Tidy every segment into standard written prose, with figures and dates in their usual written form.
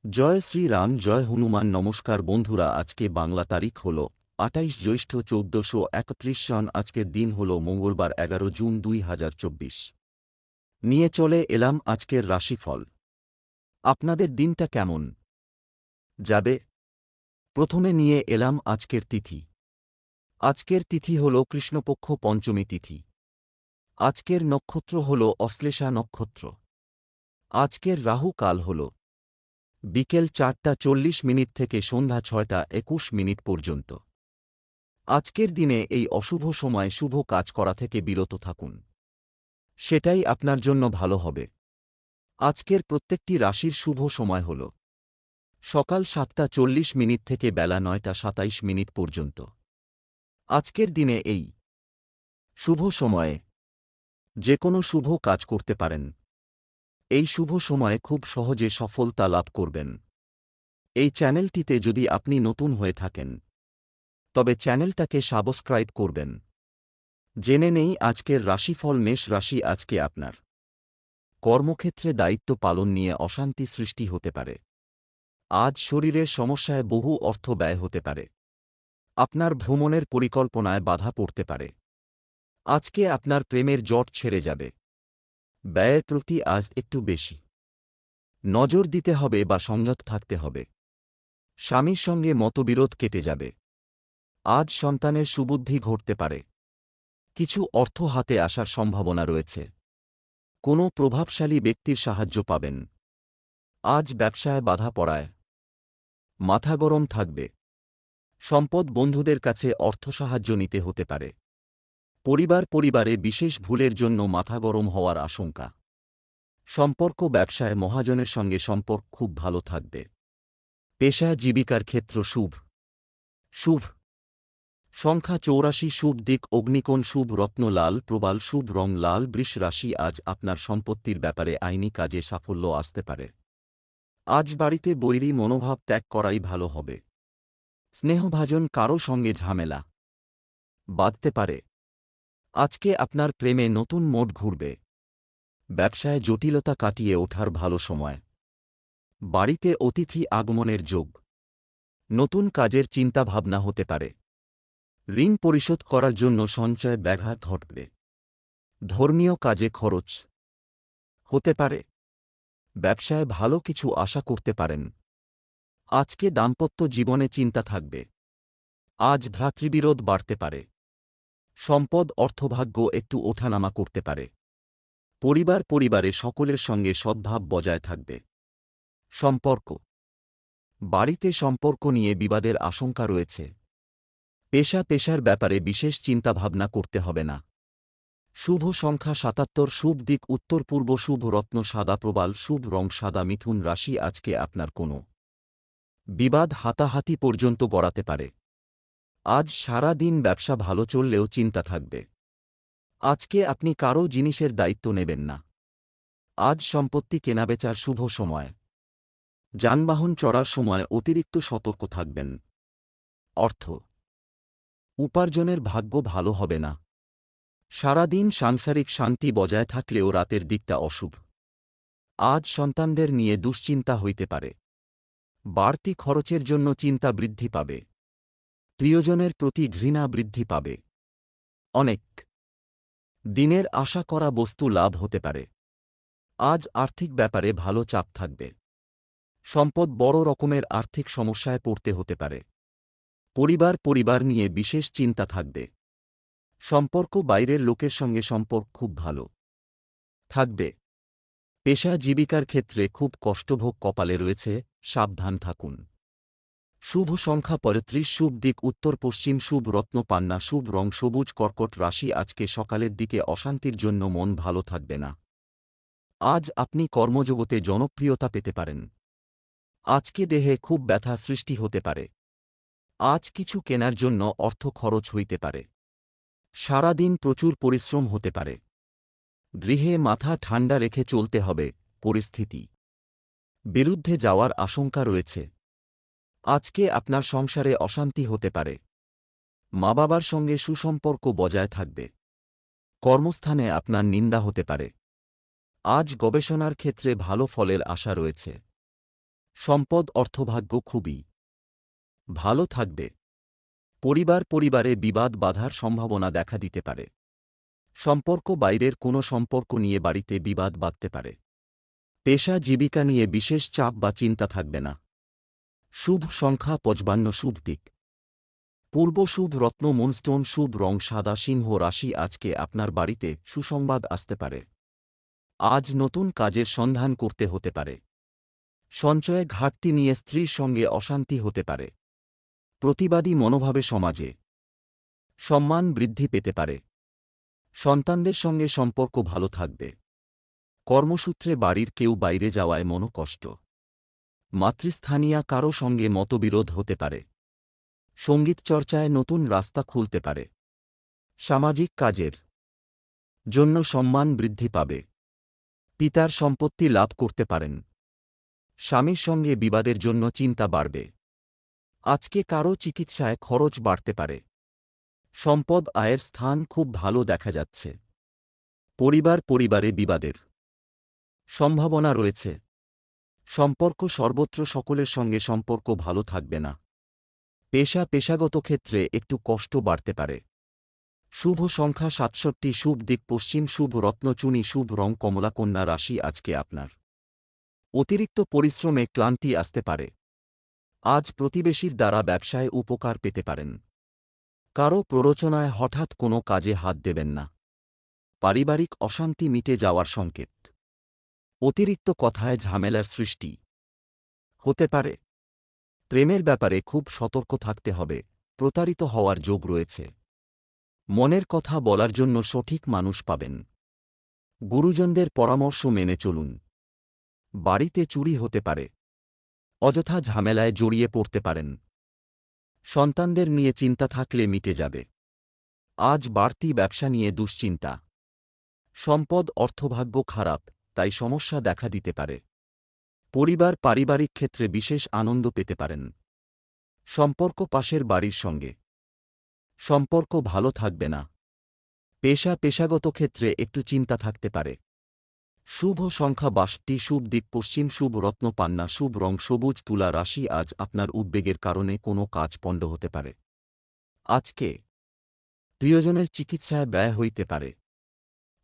জয় শ্রীরাম, জয় হনুমান। নমস্কার বন্ধুরা, আজকে বাংলা তারিখ হল ২৮ জ্যৈষ্ঠ ১৪৩১ সন। আজকের দিন হল মঙ্গলবার ১১ জুন ২০২৪। নিয়ে চলে এলাম আজকের রাশিফল। আপনাদের দিনটা কেমন যাবে? প্রথমে নিয়ে এলাম আজকের তিথি। আজকের তিথি হল কৃষ্ণপক্ষ পঞ্চমী তিথি। আজকের নক্ষত্র হল অশ্লেষা নক্ষত্র। আজকের রাহু কাল হল বিকেল ৪টা ৪০ থেকে সন্ধ্যা ৬টা ২১ পর্যন্ত। আজকের দিনে এই অশুভ সময়ে শুভ কাজ করা থেকে বিরত থাকুন, সেটাই আপনার জন্য ভালো হবে। আজকের প্রত্যেকটি রাশির শুভ সময় হল সকাল ৭টা ৪০ থেকে বেলা ৯টা ২৭ পর্যন্ত। আজকের দিনে এই শুভ সময়ে যে কোনো শুভ কাজ করতে পারেন। এই শুভ সময়ে খুব সহজে সফলতা লাভ করবেন। এই চ্যানেলটিতে যদি আপনি নতুন হয়ে থাকেন তবে চ্যানেলটাকে সাবস্ক্রাইব করবেন। জেনে নেই আজকের রাশিফল। মেষ রাশি, আজকে আপনার কর্মক্ষেত্রে দায়িত্ব পালন নিয়ে অশান্তি সৃষ্টি হতে পারে। আজ শরীরের সমস্যায় বহু অর্থ ব্যয় হতে পারে। আপনার ভ্রমণের পরিকল্পনায় বাধা পড়তে পারে। আজকে আপনার প্রেমের জট ছেড়ে যাবে। ব্যয়ের প্রতি আজ একটু বেশি নজর দিতে হবে বা সংযত থাকতে হবে। স্বামীর সঙ্গে মতবিরোধ কেটে যাবে। আজ সন্তানের সুবুদ্ধি ঘটতে পারে। কিছু অর্থ হাতে আসার সম্ভাবনা রয়েছে। কোনো প্রভাবশালী ব্যক্তির সাহায্য পাবেন। আজ ব্যবসায় বাধা পড়ায় মাথা গরম থাকবে। সম্পদ বন্ধুদের কাছে অর্থ সাহায্য নিতে হতে পারে। পরিবারে বিশেষ ভুলের জন্য মাথা গরম হওয়ার আশঙ্কা। সম্পর্ক ব্যবসায় মহাজনের সঙ্গে সম্পর্ক খুব ভালো থাকবে। পেশা জীবিকার ক্ষেত্র শুভ সংখ্যা ৮৪, শুভ দিক অগ্নিকোণ, শুভ রত্ন লাল প্রবাল, শুভ রং লাল। বৃষ রাশি, আজ আপনার সম্পত্তির ব্যাপারে আইনি কাজে সাফল্য আসতে পারে। আজ বাড়িতে বৈরী মনোভাব ত্যাগ করাই ভালো হবে। স্নেহভাজন কারও সঙ্গে ঝামেলা বাঁধতে পারে। আজকে আপনার প্রেমে নতুন মোড় ঘুরবে। ব্যবসায় জটিলতা কাটিয়ে ওঠার ভালো সময়। বাড়িতে অতিথি আগমনের যোগ। নতুন কাজের চিন্তাভাবনা হতে পারে। ঋণ পরিশোধ করার জন্য সঞ্চয় ব্যাঘাত ঘটবে। ধর্মীয় কাজে খরচ হতে পারে। ব্যবসায় ভালো কিছু আশা করতে পারেন। আজকে দাম্পত্য জীবনে চিন্তা থাকবে। আজ ভ্রাতৃবিরোধ বাড়তে পারে। সম্পদ অর্থভাগ্য একটু ওঠানামা করতে পারে। পরিবারে সকলের সঙ্গে সদ্ভাব বজায় থাকবে। সম্পর্ক বাড়িতে সম্পর্ক নিয়ে বিবাদের আশঙ্কা রয়েছে। পেশার ব্যাপারে বিশেষ চিন্তাভাবনা করতে হবে না। শুভ সংখ্যা ৭৭, শুভ দিক উত্তর পূর্ব, শুভ রত্ন সাদা প্রবাল, শুভ রং সাদা। মিথুন রাশি, আজকে আপনার কোনো বিবাদ হাতাহাতি পর্যন্ত গড়াতে পারে। আজ সারা দিন ব্যবসা ভালো চললেও চিন্তা থাকবে। আজকে আপনি কারও জিনিসের দায়িত্ব নেবেন না। আজ সম্পত্তি কেনাবেচার শুভ সময়। যানবাহন চড়ার সময় অতিরিক্ত সতর্ক থাকবেন। অর্থ উপার্জনের ভাগ্য ভালো হবে না। সারাদিন সাংসারিক শান্তি বজায় থাকলেও রাতের দিকটা অশুভ। আজ সন্তানদের নিয়ে দুশ্চিন্তা হইতে পারে। বাড়তি খরচের জন্য চিন্তা বৃদ্ধি পাবে। প্রিয়জনের প্রতি ঘৃণা বৃদ্ধি পাবে। অনেক দিনের আশা করা বস্তু লাভ হতে পারে। আজ আর্থিক ব্যাপারে ভালো চাপ থাকবে। সম্পদ বড় রকমের আর্থিক সমস্যায় পড়তে হতে পারে। পরিবার নিয়ে বিশেষ চিন্তা থাকবে। সম্পর্ক বাইরের লোকের সঙ্গে সম্পর্ক খুব ভালো থাকবে। পেশা জীবিকার ক্ষেত্রে খুব কষ্টভোগ কপালে রয়েছে, সাবধান থাকুন। শুভ সংখ্যা ৩৫, শুভ দিক উত্তর পশ্চিম, শুভ রত্ন পান্না, শুভ রং সবুজ। কর্কট রাশি, আজকে সকালের দিকে অশান্তির জন্য মন ভালো থাকবে না। আজ আপনি কর্মজগতে জনপ্রিয়তা পেতে পারেন। আজকে দেহে খুব ব্যথা সৃষ্টি হতে পারে। আজ কিছু কেনার জন্য অর্থ খরচ হইতে পারে। সারাদিন প্রচুর পরিশ্রম হতে পারে। গৃহে মাথা ঠান্ডা রেখে চলতে হবে। পরিস্থিতি বিরুদ্ধে যাওয়ার আশঙ্কা রয়েছে। আজকে আপনার সংসারে অশান্তি হতে পারে। মা বাবার সঙ্গে সুসম্পর্ক বজায় থাকবে। কর্মস্থানে আপনার নিন্দা হতে পারে। আজ গবেষণার ক্ষেত্রে ভালো ফলের আশা রয়েছে। সম্পদ অর্থভাগ্য খুবই ভালো থাকবে। পরিবারে বিবাদ বাধার সম্ভাবনা দেখা দিতে পারে। সম্পর্ক বাইরের কোনো সম্পর্ক নিয়ে বাড়িতে বিবাদ বাধতে পারে। পেশা জীবিকা নিয়ে বিশেষ চাপ বা চিন্তা থাকবে না। শুভ সংখ্যা 55, শুভ দিক পূর্ব, শুভ রত্ন মুনস্টোন, শুভ রং সাদা। সিংহ রাশি, আজকে আপনার বাড়িতে সুসংবাদ আসতে পারে। আজ নতুন কাজের সন্ধান করতে হতে পারে। সঞ্চয়ে ঘাটতি নিয়ে স্ত্রীর সঙ্গে অশান্তি হতে পারে। প্রতিবাদী মনোভাবে সমাজে সম্মান বৃদ্ধি পেতে পারে। সন্তানদের সঙ্গে সম্পর্ক ভালো থাকবে। কর্মসূত্রে বাড়ির কেউ বাইরে যাওয়ায় মনোকষ্ট। মাতৃস্থানীয় কারও সঙ্গে মতবিরোধ হতে পারে। সঙ্গীত চর্চায় নতুন রাস্তা খুলতে পারে। সামাজিক কাজের জন্য সম্মান বৃদ্ধি পাবে। পিতার সম্পত্তি লাভ করতে পারেন। স্বামীর সঙ্গে বিবাদের জন্য চিন্তা বাড়বে। আজকে কারও চিকিৎসায় খরচ বাড়তে পারে। সম্পদ আয়ের স্থান খুব ভালো দেখা যাচ্ছে। পরিবারে বিবাদের সম্ভাবনা রয়েছে। সম্পর্ক সর্বত্র সকলের সঙ্গে সম্পর্ক ভালো থাকবে না। পেশাগত ক্ষেত্রে একটু কষ্ট বাড়তে পারে। শুভ সংখ্যা 67, শুভ দিক পশ্চিম, শুভ রত্নচুনি, শুভ রং কমলা। কন্যা রাশি, আজকে আপনার অতিরিক্ত পরিশ্রমে ক্লান্তি আসতে পারে। আজ প্রতিবেশীর দ্বারা ব্যবসায় উপকার পেতে পারেন। কারও প্ররোচনায় হঠাৎ কোনো কাজে হাত দেবেন না। পারিবারিক অশান্তি মিটে যাওয়ার সংকেত। অতিরিক্ত কথায় ঝামেলার সৃষ্টি হতে পারে। প্রেমের ব্যাপারে খুব সতর্ক থাকতে হবে। প্রতারিত হওয়ার যোগ রয়েছে। মনের কথা বলার জন্য সঠিক মানুষ পাবেন। গুরুজনদের পরামর্শ মেনে চলুন। বাড়িতে চুরি হতে পারে। অযথা ঝামেলায় জড়িয়ে পড়তে পারেন। সন্তানদের নিয়ে চিন্তা থাকলে মিটে যাবে। আজ বাড়তি ব্যবসা নিয়ে দুশ্চিন্তা। সম্পদ অর্থভাগ্য খারাপ, তাই সমস্যা দেখা দিতে পারে। পারিবারিক ক্ষেত্রে বিশেষ আনন্দ পেতে পারেন। সম্পর্ক পাশের বাড়ির সঙ্গে সম্পর্ক ভালো থাকবে না। পেশাগত ক্ষেত্রে একটু চিন্তা থাকতে পারে। শুভ সংখ্যা 62, শুভ দিক পশ্চিম, শুভ রত্ন পান্না, শুভ রং সবুজ। তুলা রাশি, আজ আপনার উদ্বেগের কারণে কোনো কাজ পণ্ড হতে পারে। আজকে প্রিয়জনের চিকিৎসায় ব্যয় হইতে পারে।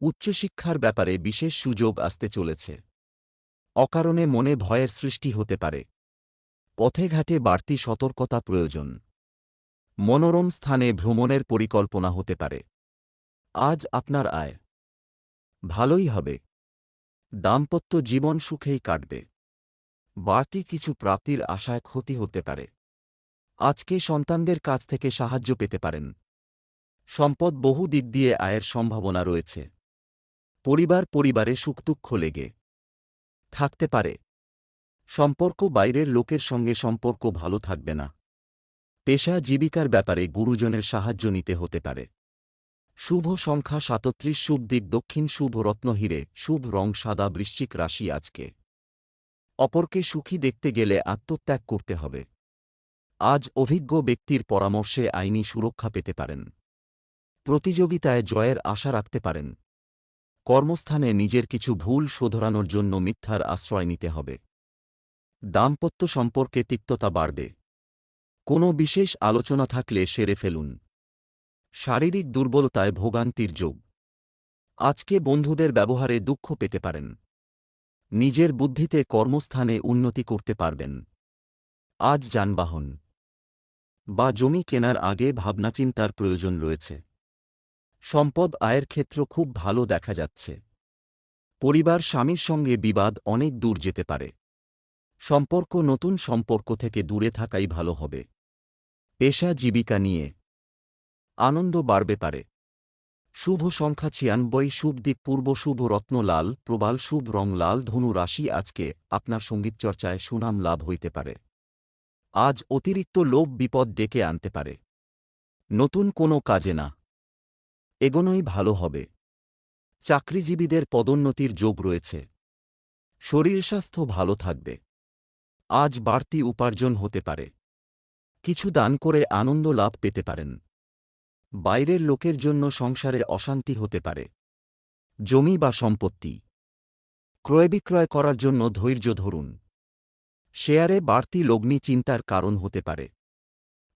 উচ্চশিক্ষার ব্যাপারে বিশেষ সুযোগ আসতে চলেছে। অকারণে মনে ভয়ের সৃষ্টি হতে পারে। পথে ঘাটে বাড়তি সতর্কতা প্রয়োজন। মনোরম স্থানে ভ্রমণের পরিকল্পনা হতে পারে। আজ আপনার আয় ভালোই হবে। দাম্পত্য জীবন সুখেই কাটবে। বাড়তি কিছু প্রাপ্তির আশায় ক্ষতি হতে পারে। আজকে সন্তানদের কাছ থেকে সাহায্য পেতে পারেন। সম্পদ বহু দিক দিয়ে আয়ের সম্ভাবনা রয়েছে। পরিবারে সুখ-দুঃখ লেগে থাকতে পারে। সম্পর্ক বাইরের লোকের সঙ্গে সম্পর্ক ভালো থাকবে না। পেশা জীবিকার ব্যাপারে গুরুজনের সাহায্য নিতে হতে পারে। শুভ সংখ্যা 37, শুভ দিক দক্ষিণ, শুভ রত্ন হীরে, শুভ রং সাদা। বৃশ্চিক রাশি, আজকে অপরকে সুখী দেখতে গেলে আত্মত্যাগ করতে হবে। আজ অভিজ্ঞ ব্যক্তির পরামর্শে আইনি সুরক্ষা পেতে পারেন। প্রতিযোগিতায় জয়ের আশা রাখতে পারেন। কর্মস্থানে নিজের কিছু ভুল শোধরানোর জন্য মিথ্যার আশ্রয় নিতে হবে। দাম্পত্য সম্পর্কে তিক্ততা বাড়বে। কোনো বিশেষ আলোচনা থাকলে সেরে ফেলুন। শারীরিক দুর্বলতায় ভোগান্তির যোগ। আজকে বন্ধুদের ব্যবহারে দুঃখ পেতে পারেন। নিজের বুদ্ধিতে কর্মস্থানে উন্নতি করতে পারবেন। আজ যানবাহন বা জমি কেনার আগে ভাবনাচিন্তার প্রয়োজন রয়েছে। সম্পদ আয়ের ক্ষেত্র খুব ভালো দেখা যাচ্ছে। স্বামীর সঙ্গে বিবাদ অনেক দূর যেতে পারে। নতুন সম্পর্ক থেকে দূরে থাকাই ভালো হবে। পেশা জীবিকা নিয়ে আনন্দ বাড়বে পারে। শুভ সংখ্যা 96, শুভ দিক পূর্ব, শুভ রত্ন লাল প্রবাল, শুভ রং লাল। ধনু রাশি, আজকে আপনার সঙ্গীতচর্চায় সুনাম লাভ হইতে পারে। আজ অতিরিক্ত লোভ বিপদ ডেকে আনতে পারে। নতুন কোনো কাজে না এগোনোই ভালো হবে। চাকরিজীবীদের পদোন্নতির যোগ রয়েছে। শরীর স্বাস্থ্য ভালো থাকবে। আজ বাড়তি উপার্জন হতে পারে। কিছু দান করে আনন্দ লাভ পেতে পারেন। বাইরের লোকের জন্য সংসারে অশান্তি হতে পারে। জমি বা সম্পত্তি ক্রয় বিক্রয় করার জন্য ধৈর্য ধরুন। শেয়ারে বাড়তি লগ্নি চিন্তার কারণ হতে পারে।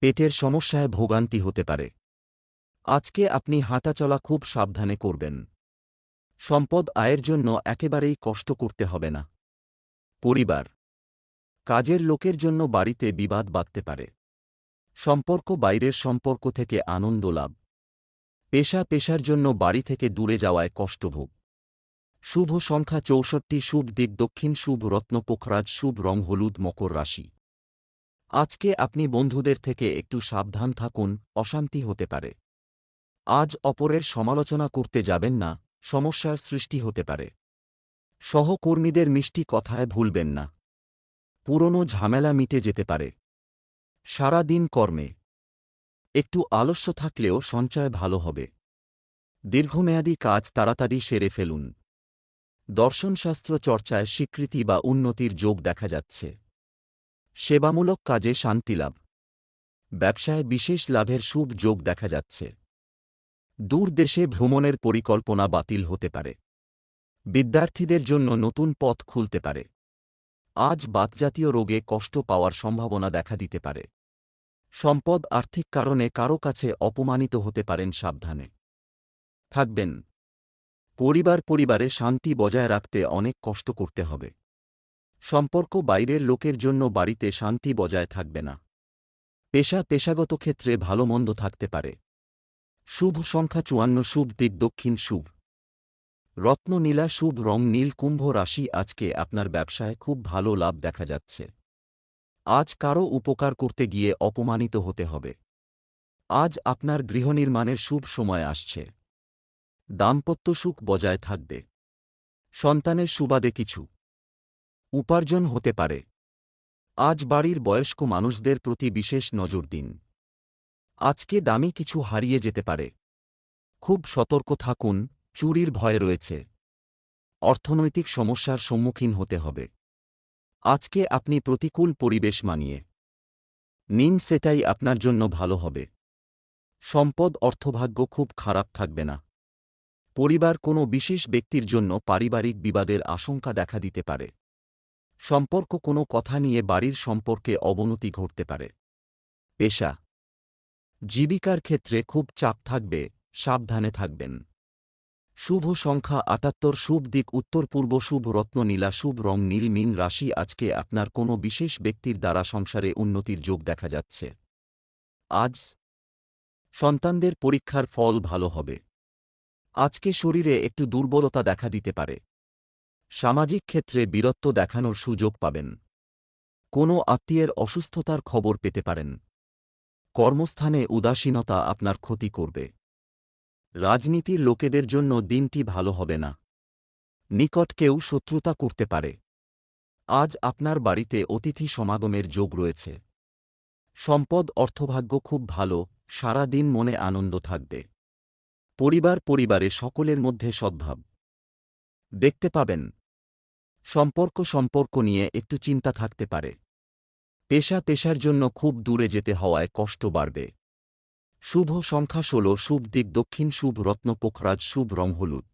পেটের সমস্যায় ভোগান্তি হতে পারে। আজকে আপনি হাঁটাচলা খুব সাবধানে করবেন। সম্পদ আয়ের জন্য একেবারেই কষ্ট করতে হবে না। পরিবার, কাজের লোকের জন্য বাড়িতে বিবাদ বাধতে পারে। সম্পর্ক, বাইরের সম্পর্ক থেকে আনন্দ লাভ। পেশার জন্য বাড়ি থেকে দূরে যাওয়ায় কষ্টভোগ। শুভ সংখ্যা ৬৪, শুভ দিক দক্ষিণ, শুভ রত্ন পোখরাজ, শুভ রং হলুদ, মকর রাশি। আজকে আপনি বন্ধুদের থেকে একটু সাবধান থাকুন, অশান্তি হতে পারে। আজ অপরের সমালোচনা করতে যাবেন না, সমস্যার সৃষ্টি হতে পারে। সহকর্মীদের মিষ্টি কথায় ভুলবেন না। পুরনো ঝামেলা মিটে যেতে পারে। সারা দিন কর্মে একটু আলস্য থাকলেও সঞ্চয় ভালো হবে। দীর্ঘমেয়াদী কাজ তাড়াতাড়ি সেরে ফেলুন। দর্শনশাস্ত্র চর্চায় স্বীকৃতি বা উন্নতির যোগ দেখা যাচ্ছে। সেবামূলক কাজে শান্তিলাভ। ব্যবসায় বিশেষ লাভের শুভ যোগ দেখা যাচ্ছে। দূর দেশে ভ্রমণের পরিকল্পনা বাতিল হতে পারে। বিদ্যার্থীদের জন্য নতুন পথ খুলতে পারে। আজ বাতজাতীয় রোগে কষ্ট পাওয়ার সম্ভাবনা দেখা দিতে পারে। সম্পদ, আর্থিক কারণে কারো কাছে অপমানিত হতে পারেন, সাবধানে থাকবেন। পরিবারে শান্তি বজায় রাখতে অনেক কষ্ট করতে হবে। সম্পর্ক, বাইরের লোকের জন্য বাড়িতে শান্তি বজায় থাকবে না। পেশাগত ক্ষেত্রে ভালো মন্দ থাকতে পারে। শুভ সংখ্যা ৫৪, শুভ দিক দক্ষিণ, শুভ রত্ন নীলা, শুভ রং নীল, কুম্ভ রাশি। আজকে আপনার ব্যবসায় খুব ভালো লাভ দেখা যাচ্ছে। আজ কারও উপকার করতে গিয়ে অপমানিত হতে হবে। আজ আপনার গৃহনির্মাণের শুভ সময় আসছে। দাম্পত্য সুখ বজায় থাকবে। সন্তানের সুবাদে কিছু উপার্জন হতে পারে। আজ বাড়ির বয়স্ক মানুষদের প্রতি বিশেষ নজর দিন। আজকে দামি কিছু হারিয়ে যেতে পারে। খুব সতর্ক থাকুন, চুরির ভয় রয়েছে। অর্থনৈতিক সমস্যার সম্মুখীন হতে হবে। আজকে আপনি প্রতিকূল পরিবেশ মানিয়ে নিন, সেটাই আপনার জন্য ভালো হবে। সম্পদ, অর্থভাগ্য খুব খারাপ থাকবে না। পরিবার, কোনো বিশেষ ব্যক্তির জন্য পারিবারিক বিবাদের আশঙ্কা দেখা দিতে পারে। সম্পর্ক, কোনো কথা নিয়ে বাড়ির সম্পর্কে অবনতি ঘটতে পারে। পেশা, জীবিকার ক্ষেত্রে খুব চাপ থাকবে, সাবধানে থাকবেন। শুভ সংখ্যা ৭৮, শুভ দিক উত্তর পূর্ব, শুভ রত্ন নীলা, শুভ রং নীল, মীন রাশি। আজকে আপনার কোনো বিশেষ ব্যক্তির দ্বারা সংসারে উন্নতির যোগ দেখা যাচ্ছে। আজ সন্তানদের পরীক্ষার ফল ভালো হবে। আজকে শরীরে একটু দুর্বলতা দেখা দিতে পারে। সামাজিক ক্ষেত্রে বীরত্ব দেখানোর সুযোগ পাবেন। কোনো আত্মীয়ের অসুস্থতার খবর পেতে পারেন। কর্মস্থানে উদাসীনতা আপনার ক্ষতি করবে। রাজনীতির লোকেদের জন্য দিনটি ভালো হবে না। নিকট কেউ শত্রুতা করতে পারে। আজ আপনার বাড়িতে অতিথি সমাগমের যোগ রয়েছে। সম্পদ, অর্থভাগ্য খুব ভালো, সারা দিন মনে আনন্দ থাকবে। পরিবারে সকলের মধ্যে সদ্ভাব দেখতে পাবেন। সম্পর্ক নিয়ে একটু চিন্তা থাকতে পারে। পেশার জন্য খুব দূরে যেতে হওয়ায় কষ্ট বাড়বে। শুভ সংখ্যা ১৬, শুভ দিক দক্ষিণ, শুভ রত্ন পোখরাজ, শুভ রং হলুদ।